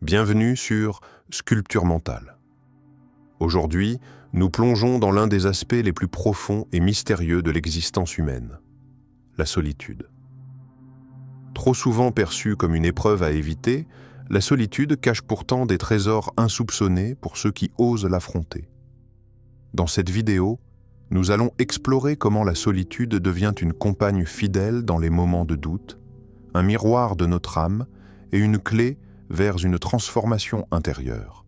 Bienvenue sur Sculpture mentale. Aujourd'hui, nous plongeons dans l'un des aspects les plus profonds et mystérieux de l'existence humaine, la solitude. Trop souvent perçue comme une épreuve à éviter, la solitude cache pourtant des trésors insoupçonnés pour ceux qui osent l'affronter. Dans cette vidéo, nous allons explorer comment la solitude devient une compagne fidèle dans les moments de doute, un miroir de notre âme et une clé vers une transformation intérieure.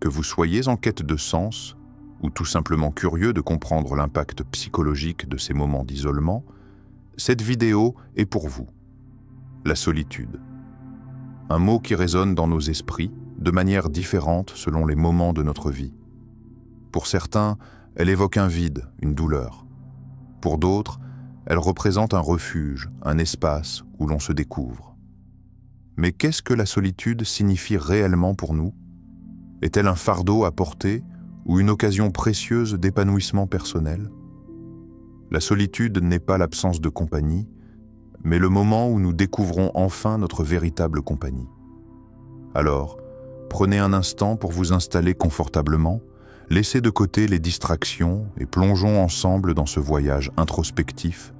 Que vous soyez en quête de sens ou tout simplement curieux de comprendre l'impact psychologique de ces moments d'isolement, cette vidéo est pour vous. La solitude. Un mot qui résonne dans nos esprits de manière différente selon les moments de notre vie. Pour certains, elle évoque un vide, une douleur. Pour d'autres, elle représente un refuge, un espace où l'on se découvre. Mais qu'est-ce que la solitude signifie réellement pour nous? Est-elle un fardeau à porter ou une occasion précieuse d'épanouissement personnel? La solitude n'est pas l'absence de compagnie, mais le moment où nous découvrons enfin notre véritable compagnie. Alors, prenez un instant pour vous installer confortablement, laissez de côté les distractions et plongeons ensemble dans ce voyage introspectif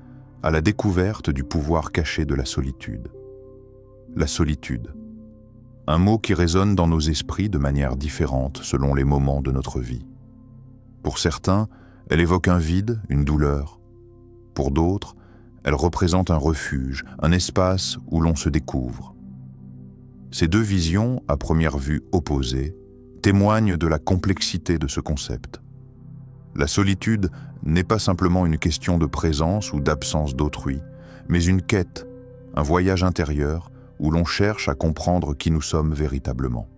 à la découverte du pouvoir caché de la solitude. La solitude. Un mot qui résonne dans nos esprits de manière différente selon les moments de notre vie. Pour certains, elle évoque un vide, une douleur. Pour d'autres, elle représente un refuge, un espace où l'on se découvre. Ces deux visions, à première vue opposées, témoignent de la complexité de ce concept. La solitude n'est pas simplement une question de présence ou d'absence d'autrui, mais une quête, un voyage intérieur où l'on cherche à comprendre qui nous sommes véritablement.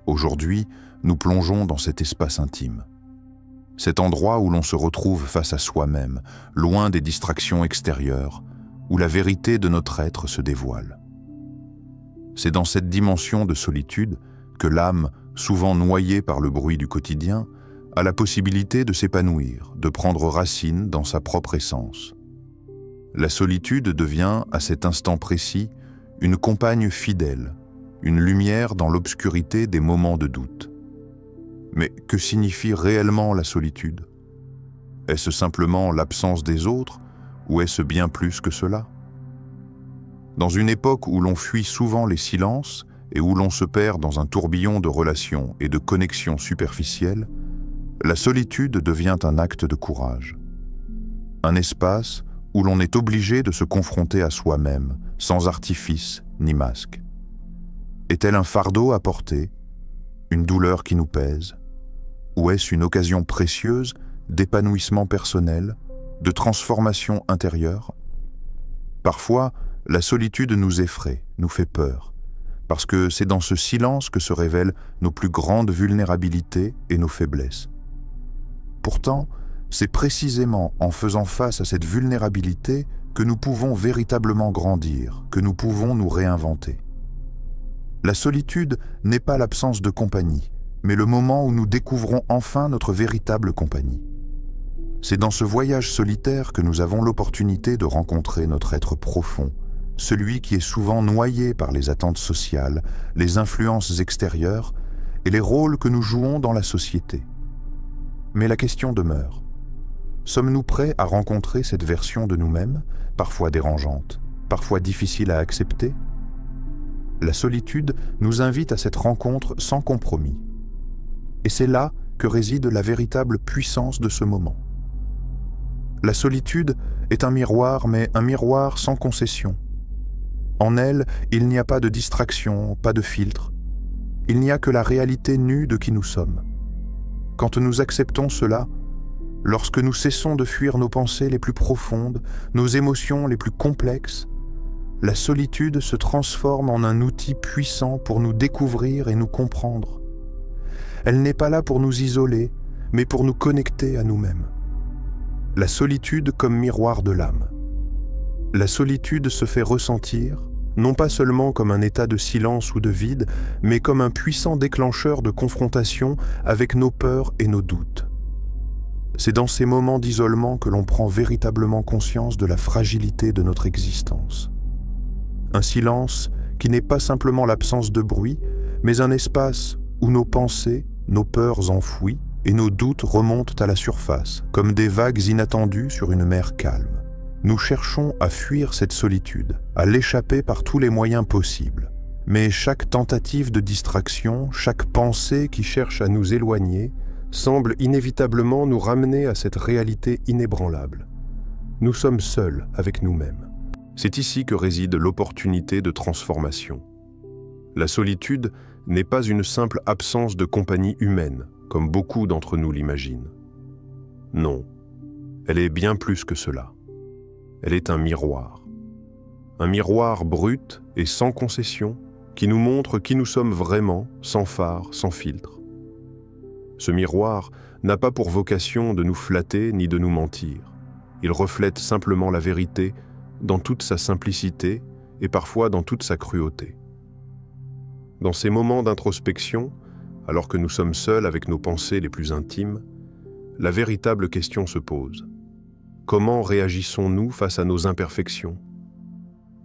Aujourd'hui, nous plongeons dans cet espace intime. Cet endroit où l'on se retrouve face à soi-même, loin des distractions extérieures, où la vérité de notre être se dévoile. C'est dans cette dimension de solitude que l'âme, souvent noyée par le bruit du quotidien, a la possibilité de s'épanouir, de prendre racine dans sa propre essence. La solitude devient, à cet instant précis, une compagne fidèle, une lumière dans l'obscurité des moments de doute. Mais que signifie réellement la solitude? Est-ce simplement l'absence des autres, ou est-ce bien plus que cela? Dans une époque où l'on fuit souvent les silences et où l'on se perd dans un tourbillon de relations et de connexions superficielles, la solitude devient un acte de courage. Un espace où l'on est obligé de se confronter à soi-même, sans artifice ni masque. Est-elle un fardeau à porter, une douleur qui nous pèse, ou est-ce une occasion précieuse d'épanouissement personnel, de transformation intérieure? Parfois, la solitude nous effraie, nous fait peur, parce que c'est dans ce silence que se révèlent nos plus grandes vulnérabilités et nos faiblesses. Pourtant, c'est précisément en faisant face à cette vulnérabilité que nous pouvons véritablement grandir, que nous pouvons nous réinventer. La solitude n'est pas l'absence de compagnie, mais le moment où nous découvrons enfin notre véritable compagnie. C'est dans ce voyage solitaire que nous avons l'opportunité de rencontrer notre être profond, celui qui est souvent noyé par les attentes sociales, les influences extérieures et les rôles que nous jouons dans la société. Mais la question demeure. Sommes-nous prêts à rencontrer cette version de nous-mêmes, parfois dérangeante, parfois difficile à accepter? La solitude nous invite à cette rencontre sans compromis. Et c'est là que réside la véritable puissance de ce moment. La solitude est un miroir, mais un miroir sans concession. En elle, il n'y a pas de distraction, pas de filtre. Il n'y a que la réalité nue de qui nous sommes. Quand nous acceptons cela, lorsque nous cessons de fuir nos pensées les plus profondes, nos émotions les plus complexes, la solitude se transforme en un outil puissant pour nous découvrir et nous comprendre. Elle n'est pas là pour nous isoler, mais pour nous connecter à nous-mêmes. La solitude comme miroir de l'âme. La solitude se fait ressentir, non pas seulement comme un état de silence ou de vide, mais comme un puissant déclencheur de confrontation avec nos peurs et nos doutes. C'est dans ces moments d'isolement que l'on prend véritablement conscience de la fragilité de notre existence. Un silence qui n'est pas simplement l'absence de bruit, mais un espace où nos pensées, nos peurs enfouies et nos doutes remontent à la surface, comme des vagues inattendues sur une mer calme. Nous cherchons à fuir cette solitude, à l'échapper par tous les moyens possibles. Mais chaque tentative de distraction, chaque pensée qui cherche à nous éloigner, semble inévitablement nous ramener à cette réalité inébranlable. Nous sommes seuls avec nous-mêmes. C'est ici que réside l'opportunité de transformation. La solitude n'est pas une simple absence de compagnie humaine, comme beaucoup d'entre nous l'imaginent. Non, elle est bien plus que cela. Elle est un miroir brut et sans concession, qui nous montre qui nous sommes vraiment, sans phare, sans filtre. Ce miroir n'a pas pour vocation de nous flatter ni de nous mentir. Il reflète simplement la vérité dans toute sa simplicité et parfois dans toute sa cruauté. Dans ces moments d'introspection, alors que nous sommes seuls avec nos pensées les plus intimes, la véritable question se pose. Comment réagissons-nous face à nos imperfections?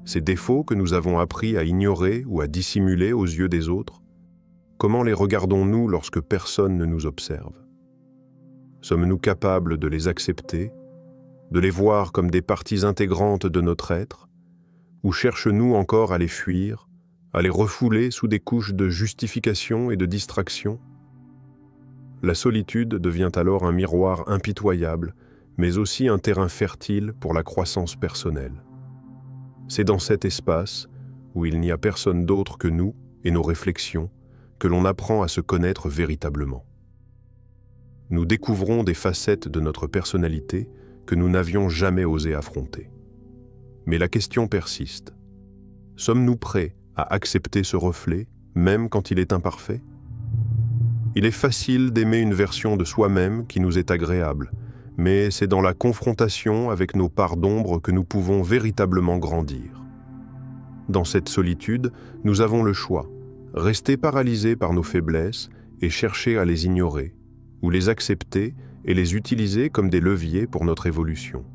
Ces défauts que nous avons appris à ignorer ou à dissimuler aux yeux des autres, comment les regardons-nous lorsque personne ne nous observe? Sommes-nous capables de les accepter, de les voir comme des parties intégrantes de notre être, ou cherchons-nous encore à les fuir, à les refouler sous des couches de justification et de distraction? La solitude devient alors un miroir impitoyable, mais aussi un terrain fertile pour la croissance personnelle. C'est dans cet espace, où il n'y a personne d'autre que nous et nos réflexions, que l'on apprend à se connaître véritablement. Nous découvrons des facettes de notre personnalité que nous n'avions jamais osé affronter. Mais la question persiste. Sommes-nous prêts à accepter ce reflet, même quand il est imparfait? Il est facile d'aimer une version de soi-même qui nous est agréable, mais c'est dans la confrontation avec nos parts d'ombre que nous pouvons véritablement grandir. Dans cette solitude, nous avons le choix, rester paralysés par nos faiblesses et chercher à les ignorer, ou les accepter et les utiliser comme des leviers pour notre évolution.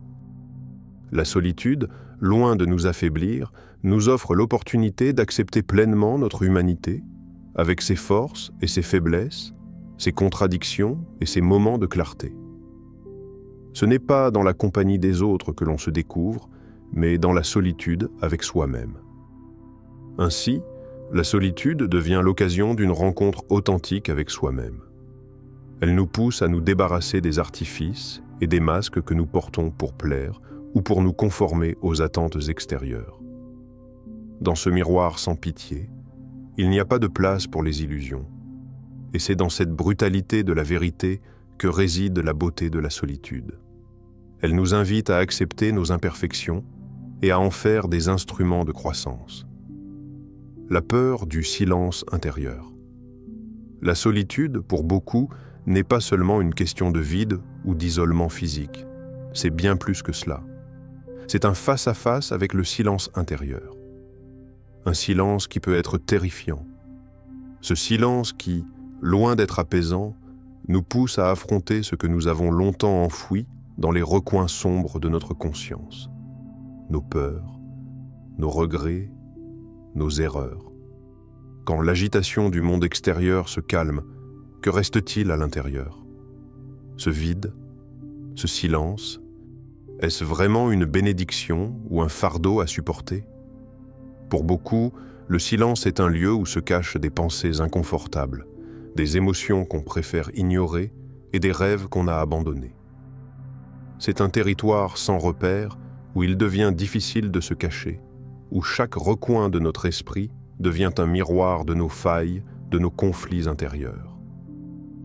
La solitude, loin de nous affaiblir, nous offre l'opportunité d'accepter pleinement notre humanité, avec ses forces et ses faiblesses, ses contradictions et ses moments de clarté. Ce n'est pas dans la compagnie des autres que l'on se découvre, mais dans la solitude avec soi-même. Ainsi, la solitude devient l'occasion d'une rencontre authentique avec soi-même. Elle nous pousse à nous débarrasser des artifices et des masques que nous portons pour plaire ou pour nous conformer aux attentes extérieures. Dans ce miroir sans pitié, il n'y a pas de place pour les illusions. Et c'est dans cette brutalité de la vérité que réside la beauté de la solitude. Elle nous invite à accepter nos imperfections et à en faire des instruments de croissance. La peur du silence intérieur. La solitude, pour beaucoup, n'est pas seulement une question de vide ou d'isolement physique. C'est bien plus que cela. C'est un face-à-face avec le silence intérieur. Un silence qui peut être terrifiant. Ce silence qui, loin d'être apaisant, nous pousse à affronter ce que nous avons longtemps enfoui dans les recoins sombres de notre conscience. Nos peurs, nos regrets, nos erreurs. Quand l'agitation du monde extérieur se calme, que reste-t-il à l'intérieur? Ce vide, ce silence, est-ce vraiment une bénédiction ou un fardeau à supporter? Pour beaucoup, le silence est un lieu où se cachent des pensées inconfortables, des émotions qu'on préfère ignorer et des rêves qu'on a abandonnés. C'est un territoire sans repère où il devient difficile de se cacher, où chaque recoin de notre esprit devient un miroir de nos failles, de nos conflits intérieurs.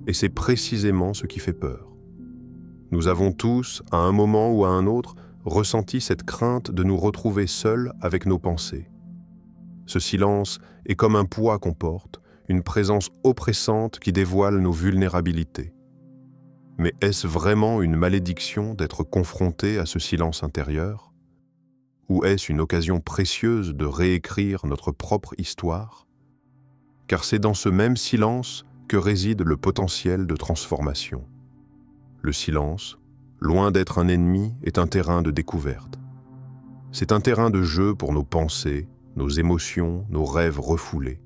Et c'est précisément ce qui fait peur. Nous avons tous, à un moment ou à un autre, ressenti cette crainte de nous retrouver seuls avec nos pensées. Ce silence est comme un poids qu'on porte, une présence oppressante qui dévoile nos vulnérabilités. Mais est-ce vraiment une malédiction d'être confronté à ce silence intérieur? Ou est-ce une occasion précieuse de réécrire notre propre histoire? Car c'est dans ce même silence que réside le potentiel de transformation. Le silence, loin d'être un ennemi, est un terrain de découverte. C'est un terrain de jeu pour nos pensées, nos émotions, nos rêves refoulés.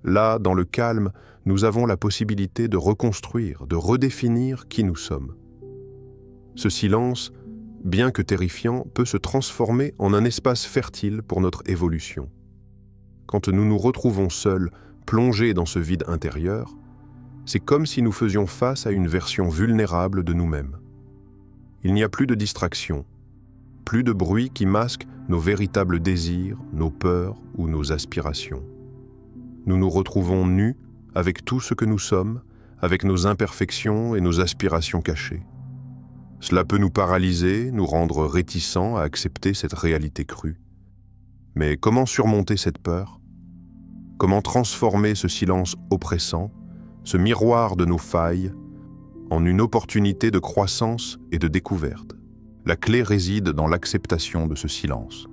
Là, dans le calme, nous avons la possibilité de reconstruire, de redéfinir qui nous sommes. Ce silence, bien que terrifiant, peut se transformer en un espace fertile pour notre évolution. Quand nous nous retrouvons seuls, plongés dans ce vide intérieur, c'est comme si nous faisions face à une version vulnérable de nous-mêmes. Il n'y a plus de distraction, plus de bruit qui masque nos véritables désirs, nos peurs ou nos aspirations. Nous nous retrouvons nus avec tout ce que nous sommes, avec nos imperfections et nos aspirations cachées. Cela peut nous paralyser, nous rendre réticents à accepter cette réalité crue. Mais comment surmonter cette peur? Comment transformer ce silence oppressant, ce miroir de nos failles, en une opportunité de croissance et de découverte? La clé réside dans l'acceptation de ce silence.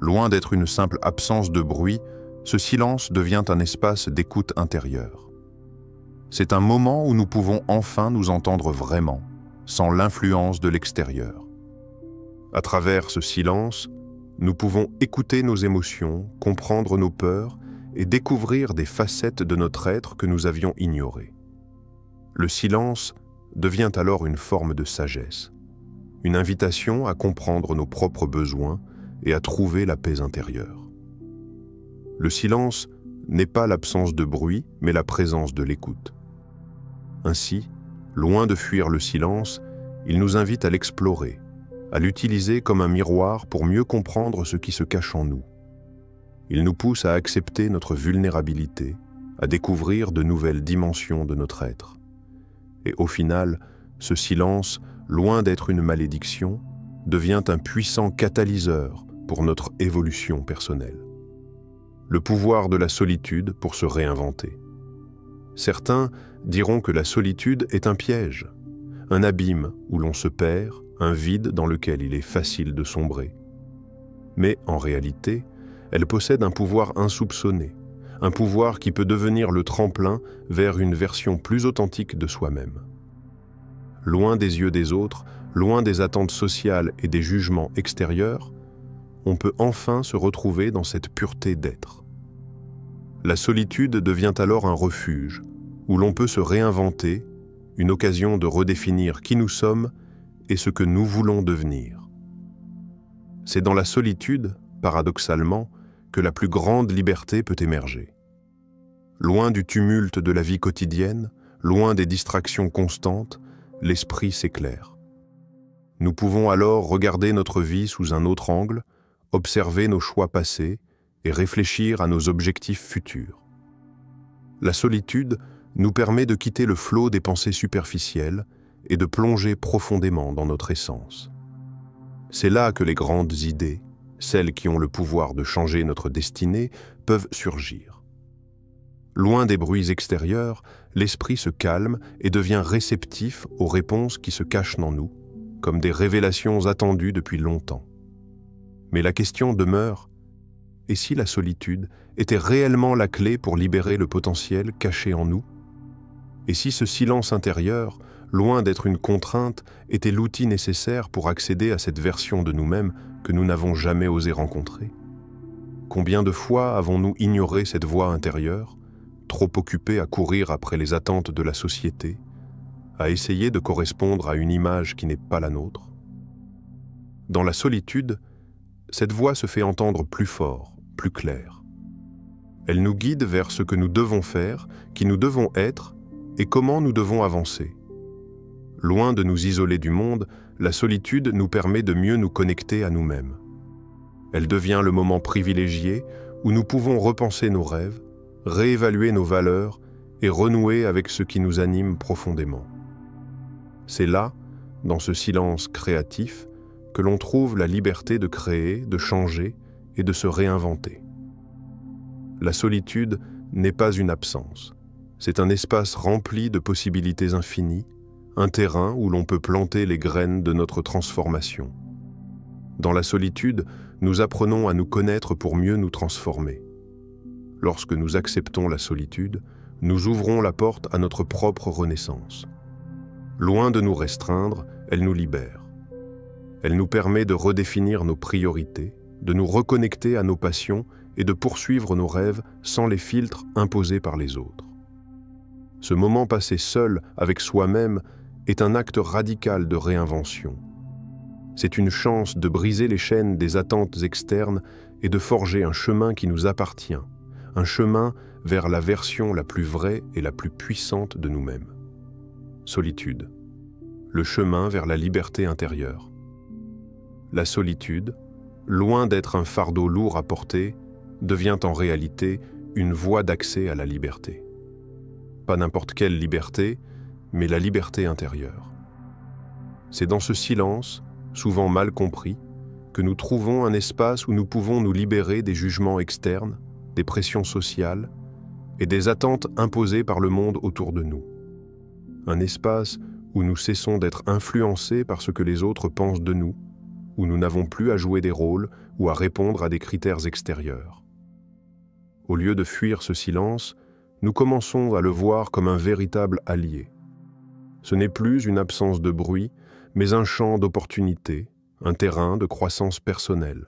Loin d'être une simple absence de bruit, ce silence devient un espace d'écoute intérieure. C'est un moment où nous pouvons enfin nous entendre vraiment, sans l'influence de l'extérieur. À travers ce silence, nous pouvons écouter nos émotions, comprendre nos peurs et découvrir des facettes de notre être que nous avions ignorées. Le silence devient alors une forme de sagesse, une invitation à comprendre nos propres besoins et à trouver la paix intérieure. Le silence n'est pas l'absence de bruit, mais la présence de l'écoute. Ainsi, loin de fuir le silence, il nous invite à l'explorer, à l'utiliser comme un miroir pour mieux comprendre ce qui se cache en nous. Il nous pousse à accepter notre vulnérabilité, à découvrir de nouvelles dimensions de notre être. Et au final, ce silence, loin d'être une malédiction, devient un puissant catalyseur pour notre évolution personnelle. Le pouvoir de la solitude pour se réinventer. Certains diront que la solitude est un piège, un abîme où l'on se perd, un vide dans lequel il est facile de sombrer. Mais en réalité, elle possède un pouvoir insoupçonné, un pouvoir qui peut devenir le tremplin vers une version plus authentique de soi-même. Loin des yeux des autres, loin des attentes sociales et des jugements extérieurs, on peut enfin se retrouver dans cette pureté d'être. La solitude devient alors un refuge, où l'on peut se réinventer, une occasion de redéfinir qui nous sommes et ce que nous voulons devenir. C'est dans la solitude, paradoxalement, que la plus grande liberté peut émerger. Loin du tumulte de la vie quotidienne, loin des distractions constantes, l'esprit s'éclaire. Nous pouvons alors regarder notre vie sous un autre angle, observer nos choix passés et réfléchir à nos objectifs futurs. La solitude nous permet de quitter le flot des pensées superficielles et de plonger profondément dans notre essence. C'est là que les grandes idées, celles qui ont le pouvoir de changer notre destinée, peuvent surgir. Loin des bruits extérieurs, l'esprit se calme et devient réceptif aux réponses qui se cachent en nous, comme des révélations attendues depuis longtemps. Mais la question demeure, et si la solitude était réellement la clé pour libérer le potentiel caché en nous? Et si ce silence intérieur, loin d'être une contrainte, était l'outil nécessaire pour accéder à cette version de nous-mêmes que nous n'avons jamais osé rencontrer? Combien de fois avons-nous ignoré cette voix intérieure, trop occupés à courir après les attentes de la société, à essayer de correspondre à une image qui n'est pas la nôtre? Dans la solitude, cette voix se fait entendre plus fort, plus clair. Elle nous guide vers ce que nous devons faire, qui nous devons être et comment nous devons avancer. Loin de nous isoler du monde, la solitude nous permet de mieux nous connecter à nous-mêmes. Elle devient le moment privilégié où nous pouvons repenser nos rêves, réévaluer nos valeurs et renouer avec ce qui nous anime profondément. C'est là, dans ce silence créatif, que l'on trouve la liberté de créer, de changer et de se réinventer. La solitude n'est pas une absence. C'est un espace rempli de possibilités infinies, un terrain où l'on peut planter les graines de notre transformation. Dans la solitude, nous apprenons à nous connaître pour mieux nous transformer. Lorsque nous acceptons la solitude, nous ouvrons la porte à notre propre renaissance. Loin de nous restreindre, elle nous libère. Elle nous permet de redéfinir nos priorités, de nous reconnecter à nos passions et de poursuivre nos rêves sans les filtres imposés par les autres. Ce moment passé seul avec soi-même est un acte radical de réinvention. C'est une chance de briser les chaînes des attentes externes et de forger un chemin qui nous appartient, un chemin vers la version la plus vraie et la plus puissante de nous-mêmes. Solitude, le chemin vers la liberté intérieure. La solitude, loin d'être un fardeau lourd à porter, devient en réalité une voie d'accès à la liberté. Pas n'importe quelle liberté, mais la liberté intérieure. C'est dans ce silence, souvent mal compris, que nous trouvons un espace où nous pouvons nous libérer des jugements externes, des pressions sociales et des attentes imposées par le monde autour de nous. Un espace où nous cessons d'être influencés par ce que les autres pensent de nous, où nous n'avons plus à jouer des rôles ou à répondre à des critères extérieurs. Au lieu de fuir ce silence, nous commençons à le voir comme un véritable allié. Ce n'est plus une absence de bruit, mais un champ d'opportunités, un terrain de croissance personnelle.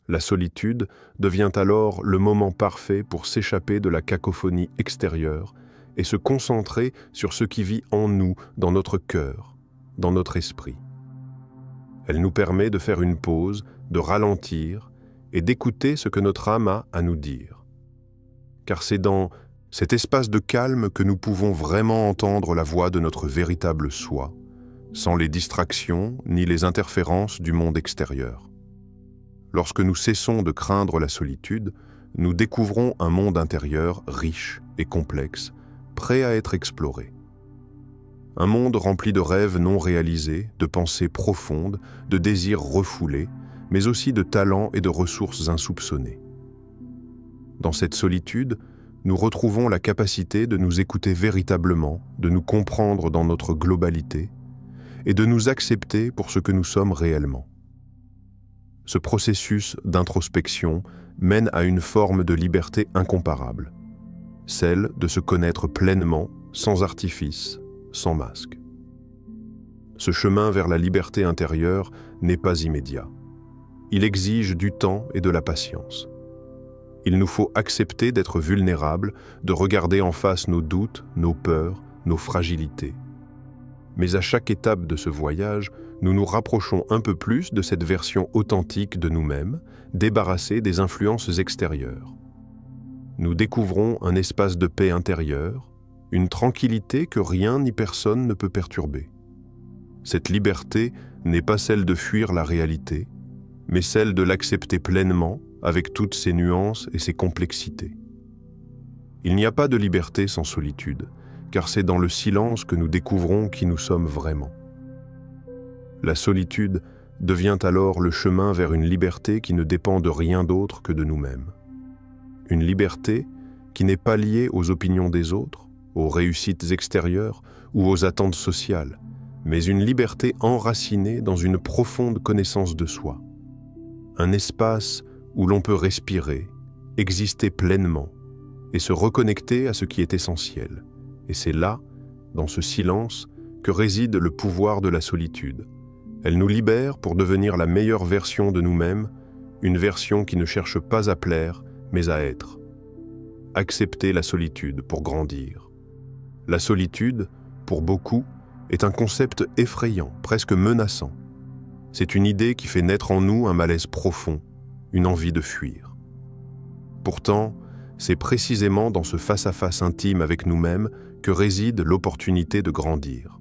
La solitude devient alors le moment parfait pour s'échapper de la cacophonie extérieure et se concentrer sur ce qui vit en nous, dans notre cœur, dans notre esprit. Elle nous permet de faire une pause, de ralentir et d'écouter ce que notre âme a à nous dire. Car c'est dans cet espace de calme que nous pouvons vraiment entendre la voix de notre véritable soi, sans les distractions ni les interférences du monde extérieur. Lorsque nous cessons de craindre la solitude, nous découvrons un monde intérieur riche et complexe, prêt à être exploré. Un monde rempli de rêves non réalisés, de pensées profondes, de désirs refoulés, mais aussi de talents et de ressources insoupçonnées. Dans cette solitude, nous retrouvons la capacité de nous écouter véritablement, de nous comprendre dans notre globalité et de nous accepter pour ce que nous sommes réellement. Ce processus d'introspection mène à une forme de liberté incomparable, celle de se connaître pleinement, sans artifice, sans masque. Ce chemin vers la liberté intérieure n'est pas immédiat. Il exige du temps et de la patience. Il nous faut accepter d'être vulnérables, de regarder en face nos doutes, nos peurs, nos fragilités. Mais à chaque étape de ce voyage, nous nous rapprochons un peu plus de cette version authentique de nous-mêmes, débarrassée des influences extérieures. Nous découvrons un espace de paix intérieure, une tranquillité que rien ni personne ne peut perturber. Cette liberté n'est pas celle de fuir la réalité, mais celle de l'accepter pleinement avec toutes ses nuances et ses complexités. Il n'y a pas de liberté sans solitude, car c'est dans le silence que nous découvrons qui nous sommes vraiment. La solitude devient alors le chemin vers une liberté qui ne dépend de rien d'autre que de nous-mêmes. Une liberté qui n'est pas liée aux opinions des autres, aux réussites extérieures ou aux attentes sociales, mais une liberté enracinée dans une profonde connaissance de soi. Un espace où l'on peut respirer, exister pleinement et se reconnecter à ce qui est essentiel. Et c'est là, dans ce silence, que réside le pouvoir de la solitude. Elle nous libère pour devenir la meilleure version de nous-mêmes, une version qui ne cherche pas à plaire, mais à être. Accepter la solitude pour grandir. La solitude, pour beaucoup, est un concept effrayant, presque menaçant. C'est une idée qui fait naître en nous un malaise profond, une envie de fuir. Pourtant, c'est précisément dans ce face-à-face intime avec nous-mêmes que réside l'opportunité de grandir.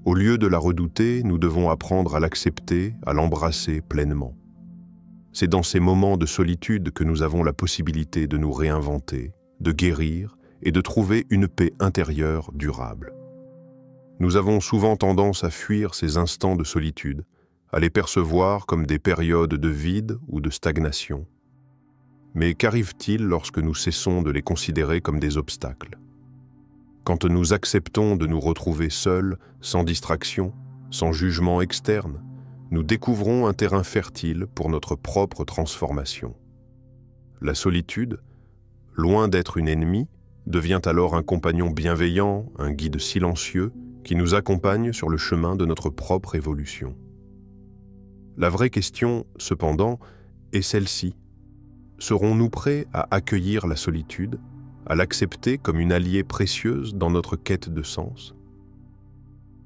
Au lieu de la redouter, nous devons apprendre à l'accepter, à l'embrasser pleinement. C'est dans ces moments de solitude que nous avons la possibilité de nous réinventer, de guérir et de trouver une paix intérieure durable. Nous avons souvent tendance à fuir ces instants de solitude, à les percevoir comme des périodes de vide ou de stagnation. Mais qu'arrive-t-il lorsque nous cessons de les considérer comme des obstacles? Quand nous acceptons de nous retrouver seuls, sans distraction, sans jugement externe, nous découvrons un terrain fertile pour notre propre transformation. La solitude, loin d'être une ennemie, devient alors un compagnon bienveillant, un guide silencieux qui nous accompagne sur le chemin de notre propre évolution. La vraie question, cependant, est celle-ci. Serons-nous prêts à accueillir la solitude, à l'accepter comme une alliée précieuse dans notre quête de sens?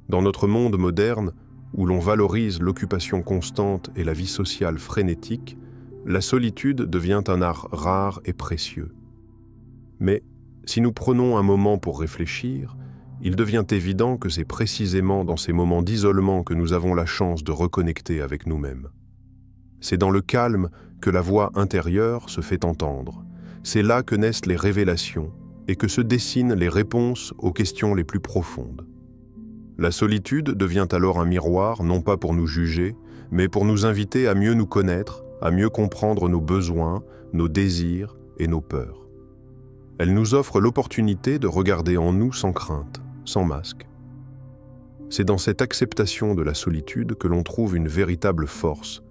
Dans notre monde moderne, où l'on valorise l'occupation constante et la vie sociale frénétique, la solitude devient un art rare et précieux. Mais si nous prenons un moment pour réfléchir, il devient évident que c'est précisément dans ces moments d'isolement que nous avons la chance de reconnecter avec nous-mêmes. C'est dans le calme que la voix intérieure se fait entendre. C'est là que naissent les révélations et que se dessinent les réponses aux questions les plus profondes. La solitude devient alors un miroir, non pas pour nous juger, mais pour nous inviter à mieux nous connaître, à mieux comprendre nos besoins, nos désirs et nos peurs. Elle nous offre l'opportunité de regarder en nous sans crainte, sans masque. C'est dans cette acceptation de la solitude que l'on trouve une véritable force.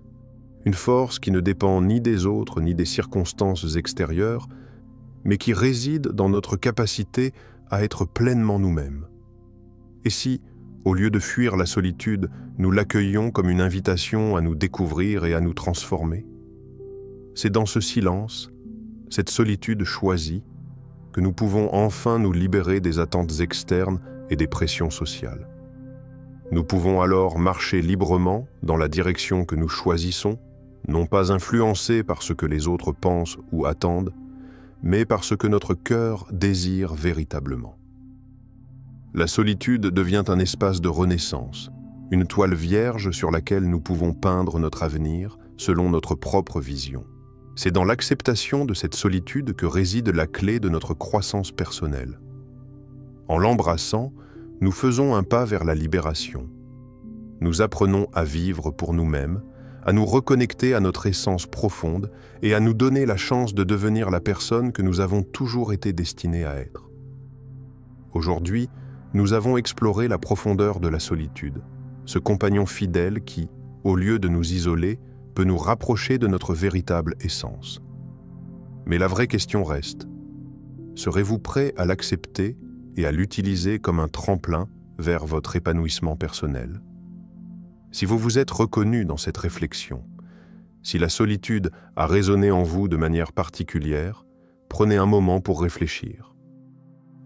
Une force qui ne dépend ni des autres ni des circonstances extérieures, mais qui réside dans notre capacité à être pleinement nous-mêmes. Et si, au lieu de fuir la solitude, nous l'accueillions comme une invitation à nous découvrir et à nous transformer? C'est dans ce silence, cette solitude choisie, que nous pouvons enfin nous libérer des attentes externes et des pressions sociales. Nous pouvons alors marcher librement dans la direction que nous choisissons, non pas influencés par ce que les autres pensent ou attendent, mais par ce que notre cœur désire véritablement. La solitude devient un espace de renaissance, une toile vierge sur laquelle nous pouvons peindre notre avenir selon notre propre vision. C'est dans l'acceptation de cette solitude que réside la clé de notre croissance personnelle. En l'embrassant, nous faisons un pas vers la libération. Nous apprenons à vivre pour nous-mêmes, à nous reconnecter à notre essence profonde et à nous donner la chance de devenir la personne que nous avons toujours été destinés à être. Aujourd'hui, nous avons exploré la profondeur de la solitude, ce compagnon fidèle qui, au lieu de nous isoler, peut nous rapprocher de notre véritable essence. Mais la vraie question reste, serez-vous prêt à l'accepter et à l'utiliser comme un tremplin vers votre épanouissement personnel? Si vous vous êtes reconnu dans cette réflexion, si la solitude a résonné en vous de manière particulière, prenez un moment pour réfléchir.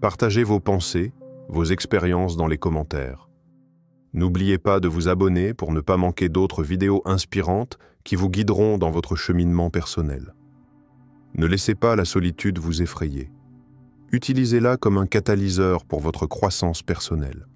Partagez vos pensées, vos expériences dans les commentaires. N'oubliez pas de vous abonner pour ne pas manquer d'autres vidéos inspirantes qui vous guideront dans votre cheminement personnel. Ne laissez pas la solitude vous effrayer. Utilisez-la comme un catalyseur pour votre croissance personnelle.